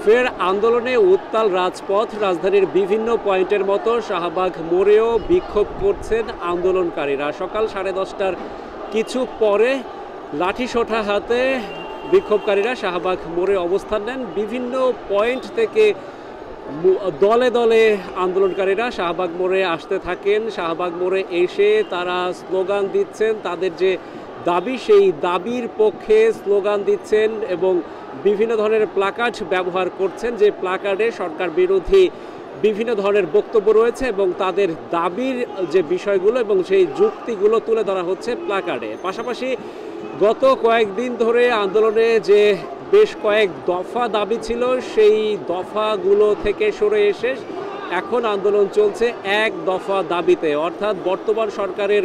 ফের আন্দোলনে উত্তাল রাজপথ। রাজধানীর বিভিন্ন পয়েন্টের মতো শাহবাগ মোড়েও বিক্ষোভ করছেন আন্দোলনকারীরা। সকাল 10:30টার কিছু পরে লাঠিসোঁটা হাতে বিক্ষোভকারীরা শাহবাগ মোড়ে অবস্থান নেন। বিভিন্ন পয়েন্ট থেকে দলে দলে আন্দোলনকারীরা শাহবাগ মোড়ে আসতে থাকেন। শাহবাগ মোড়ে এসে তারা স্লোগান দিচ্ছেন, তাদের যে দাবি সেই দাবির পক্ষে স্লোগান দিচ্ছেন এবং বিভিন্ন ধরনের প্লাকার্ড ব্যবহার করছেন, যে প্লাকার্ডে সরকার বিরোধী বিভিন্ন ধরনের বক্তব্য রয়েছে এবং তাদের দাবির যে বিষয়গুলো এবং সেই যুক্তিগুলো তুলে ধরা হচ্ছে প্লাকার্ডে। পাশাপাশি গত কয়েকদিন ধরে আন্দোলনে যে বেশ কয়েক দফা দাবি ছিল, সেই দফাগুলো থেকে সরে এসে এখন আন্দোলন চলছে এক দফা দাবিতে, অর্থাৎ বর্তমান সরকারের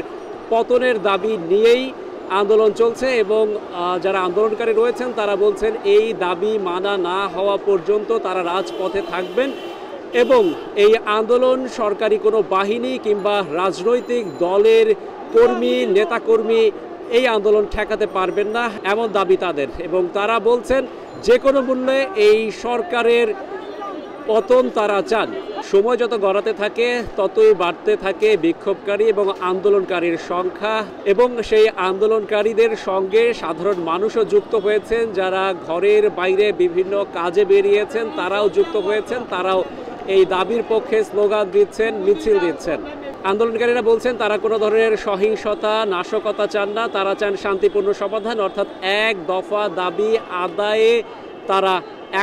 পতনের দাবি নিয়েই আন্দোলন চলছে। এবং যারা আন্দোলনকারী রয়েছেন তারা বলছেন এই দাবি মানা না হওয়া পর্যন্ত তারা রাজপথে থাকবেন এবং এই আন্দোলন সরকারি কোনো বাহিনী কিংবা রাজনৈতিক দলের কর্মী নেতাকর্মী এই আন্দোলন ঠেকাতে পারবেন না, এমন দাবি তাদের। এবং তারা বলছেন যে কোনো মূল্যে এই সরকারের পতন তারা চান। সময় যত গড়াতে থাকে ততই বাড়তে থাকে বিক্ষোভকারী এবং আন্দোলনকারীর সংখ্যা, এবং সেই আন্দোলনকারীদের সঙ্গে সাধারণ মানুষও যুক্ত হয়েছেন। যারা ঘরের বাইরে বিভিন্ন কাজে বেরিয়েছেন তারাও যুক্ত হয়েছেন, তারাও এই দাবির পক্ষে স্লোগান দিচ্ছেন, মিছিল দিচ্ছেন। আন্দোলনকারীরা বলছেন তারা কোনো ধরনের সহিংসতা নাশকতা চান না, তারা চান শান্তিপূর্ণ সমাধান, অর্থাৎ এক দফা দাবি আদায়ে তারা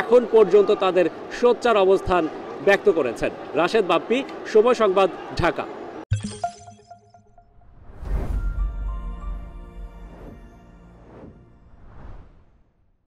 এখন পর্যন্ত তাদের সোচ্চার অবস্থান ব্যক্ত করেছেন। রাশেদ বাপ্পি, সময় সংবাদ, ঢাকা।